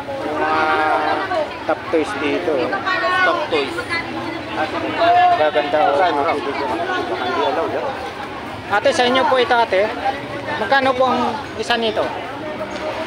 Yung mga top toys dito. Top toys. Gaganda o. Ate, sa inyo po ito ate. Magkano po ang isa nito?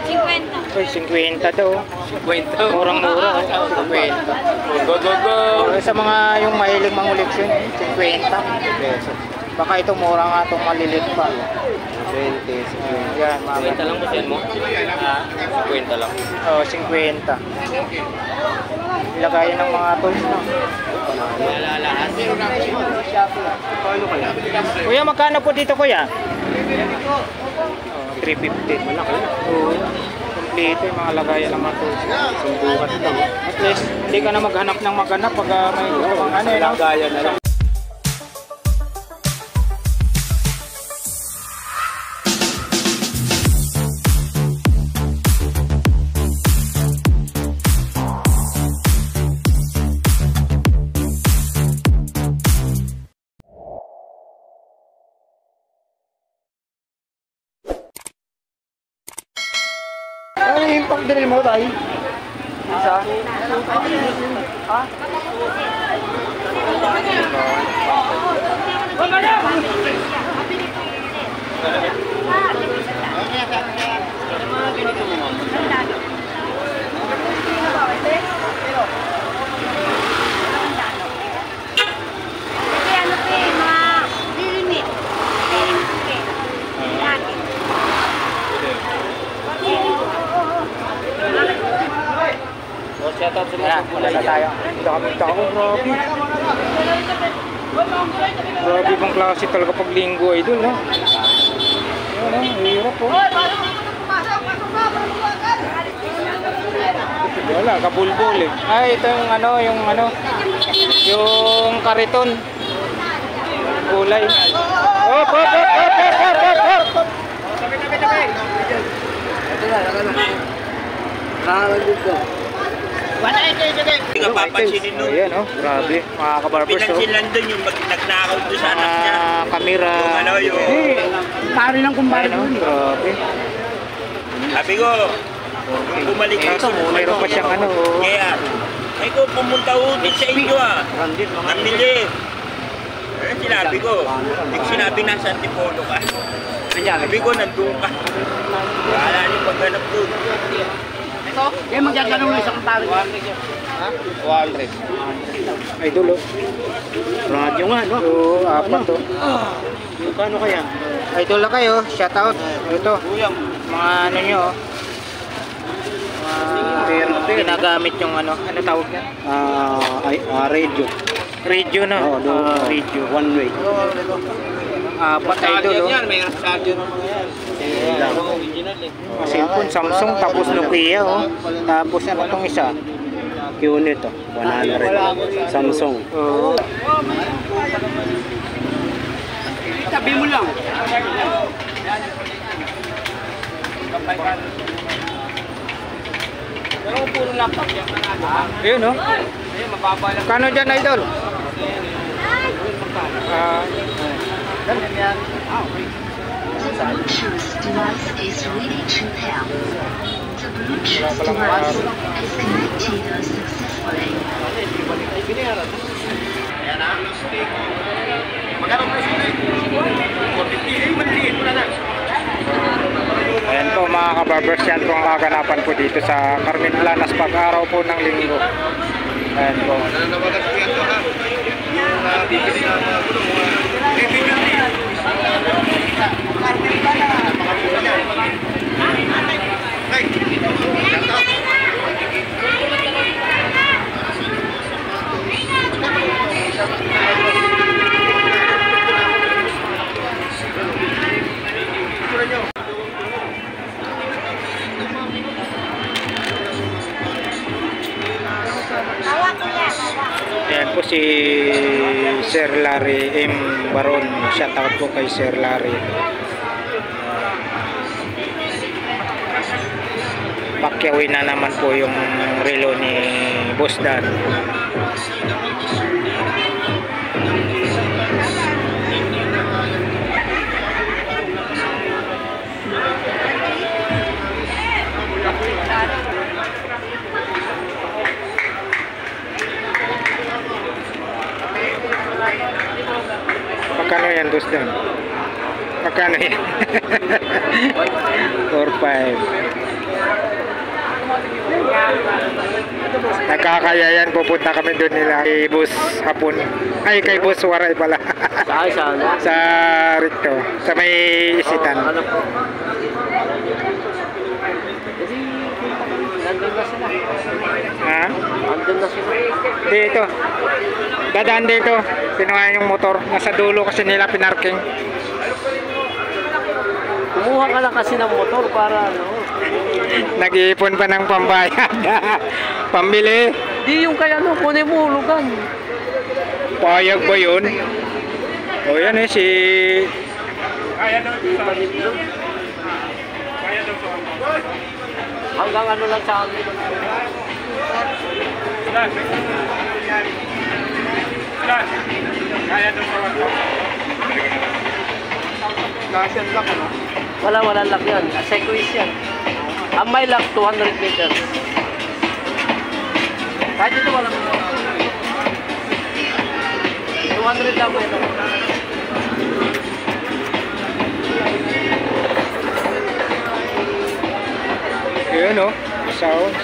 50. Uy, 50 daw. 50. Murang-mura. 50. Go, go, go! Sa mga yung mahilig manguleksyon, 50 pesos. Baka ito mura nga itong malilit pa. 20. Yan, mga 50 lang po siya mo? 50 lang. oh, 50. Ilagayan ng mga tools na. Kuya, magkano po dito kuya? 350. Malaki. Oo. Kompleto yung mga lagayan ng mga tools. Sumbukat lang. At least, hindi ka na maghanap ng maghanap pag may ano yun. Lagayan na lang. Ano yung pagdalil mo tayo? Isa? Ha? Shoutout sa mga Wala na tayo. Dami tao, grabe. Grabe bang klase talaga pag linggo ay dun, no? Ayan, hirap po. Wala, kabulbol eh. Ay, ito yung ano, yung kariton. Kulay. Hop, hop, hop, hop, hop, hop, hop, hop. Tabi. Ito na. Nakakagod ko. Hindi ka papansinin nun. Ayan, oh, grabe. Mga kabarbers, oh. Pinansilan dun yung nagnakaw doon sa anak niya. Kamera. Yung ano, yung... Pari lang kumbari doon. Grabe. Sabi ko, kung bumalik Ito, mayroon pa siyang ano. Kaya, ay ko pumunta ulit sa inyo namili. Eh, sinabi ko, sinabi na sa Antipolo ka. Sabi ko, nandun ka. Wala niyo pagganap doon. Kaya magkaganong na isang pari. Ha? 200. Idol, oh. Radyo nga, no? Oo, apat, oh. Kano kaya? Idol na kayo, shoutout. Ito, mga ano nyo, oh. Mga ginagamit yung ano tawag yan? Radio. Radio na. Radio. One way. Apat idol, oh. May charger naman yan. Cellphone, Samsung, tapos Nokia, oh. Tapos ano itong isa? Qnit, 100. Samsung. Oo. Tabi mo lang. Pero puro laptop yan. Ayun, oh. Ayun, mababa lang. Kano dyan, idol? Ganyan yan. Bluetooth device is ready to pair. The Bluetooth Wala palang device is connected successfully. Ayan na. Magkano price mo? 450. Maliit mo na lang. Ayan po mga kabarbers, yan po ang kaganapan po dito sa Carmen Planas pag-araw po ng linggo. Ayan po. Ayan po si Sir Larry M. Baron. Shoutout po kay Sir Larry. Pakyawin na naman po yung relo ni Boss Dan. yan, boss Dan? Magkano yan? 4-5. Nagkakaya yan, pupunta kami doon nila kay Boss Hapon. Ay, kay Boss Waray pala. Sa Rito, sa may Isitan. Ha? Dito. Dadaan dito. Pinuha yung motor. Nasa dulo kasi nila pinarking. Kumuha ka lang kasi ng motor para ano. Nag-iipon pa ng pambayad. Pambili. Di yung kaya ano, kunin mo hulugan. Payag ba yun? O yan eh, si... Hanggang ano lang sa akin. Wala lock yan. Sequence yan. Ang may lock 200 meters. Kahit ito wala 200 lang may lock. Yun o, sound.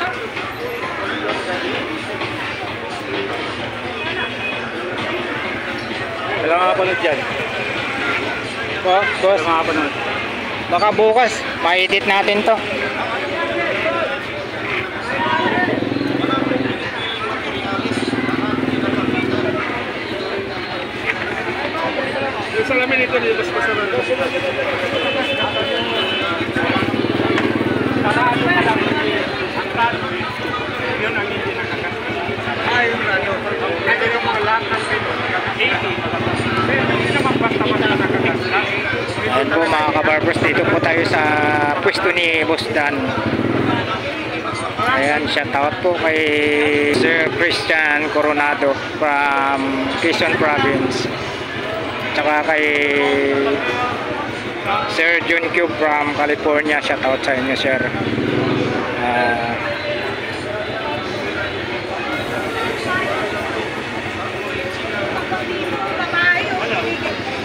Wala nga panood dyan. Boss, baka bukas, ma-edit natin to. Yung salamin ito, nilabas-bas na lang. Yun ang hindi nakakas. Yung ano. Kasi yung mga lahat ng pero hindi naman basta-basta nakakas. Ayun po mga kabarbers, dito po tayo sa pwesto ni Boss Dan. Ayan, shoutout po kay Sir Christian Coronado from Quezon Province. Tsaka kay Sir John Cube from California. Shoutout sa inyo, sir.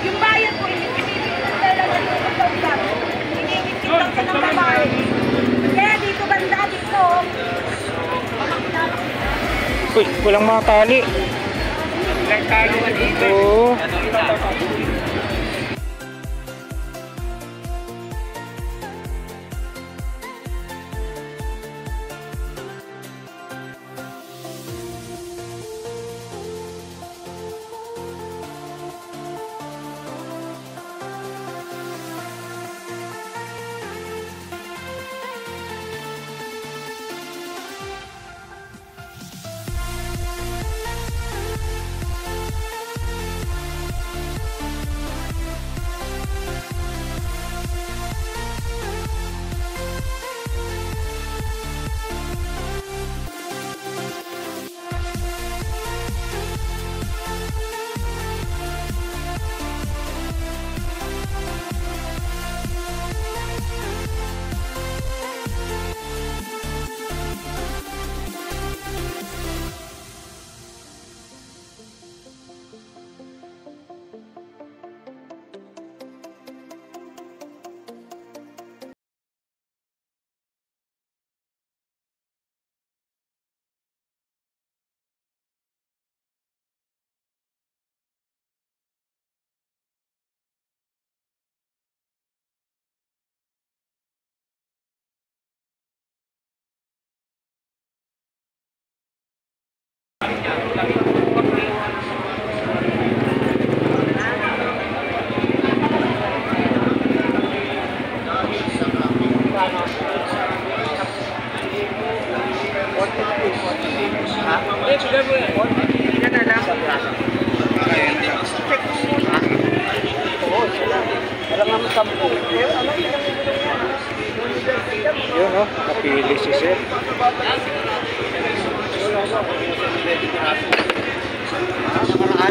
Yung bayan ko, hindi talaga yung pagkakas. Hinihintang ka ng babae. Kaya dito banda, dito. Uy, walang mga tali. Oo. Yun o, napili si sir.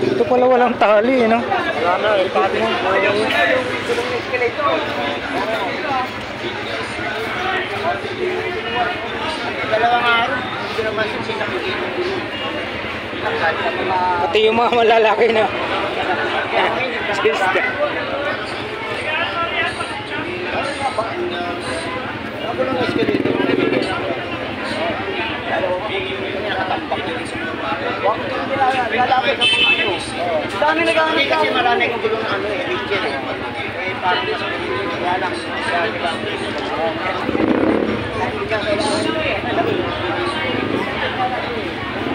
Ito pala walang tali, no? Wala na, tali mo. Dalawang araw, hindi naman siya Pati yung mga malalaki na Pista. Ako lang mas ka dito. Lalapit sa mga ano. Dami naghahanap kasi marami kong gulong na ano eh. Region eh. Eh, parang mas kaya lang. Kaya lang. Hindi ka kailangan.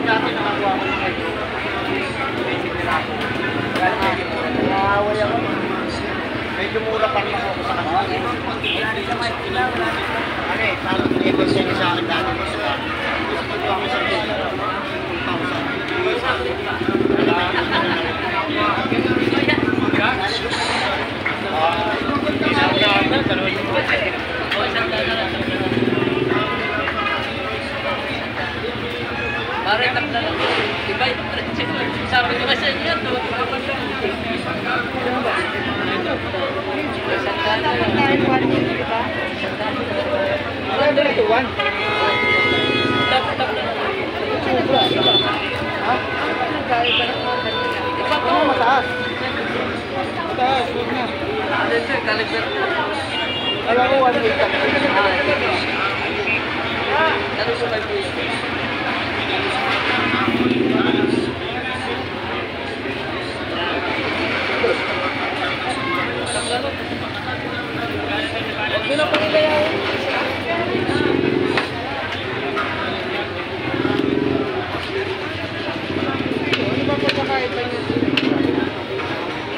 Dati nakakuha ko ng medyo. Nakawal ako. Medyo mura pa rin ako sa kanila. Ano eh, parang negosyo niya sa akin dati ko sa gusto ako sa 2,000. Parang tapla lang. Iba yung sabi ko kasi niya, tuwag ka pa siya. Mataas. Mataas, huwag na. Alam ko, 1 week. Ano sa may buhay?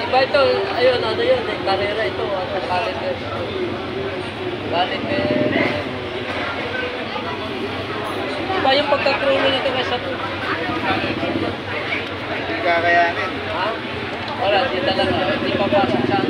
Iba ito, ayun, ano yun, karera ito, ano, calendar. Calendar. Iba yung pagkakrulo nito kaysa ito. Kakayanin. Ha? Wala, di talaga, hindi papasok sa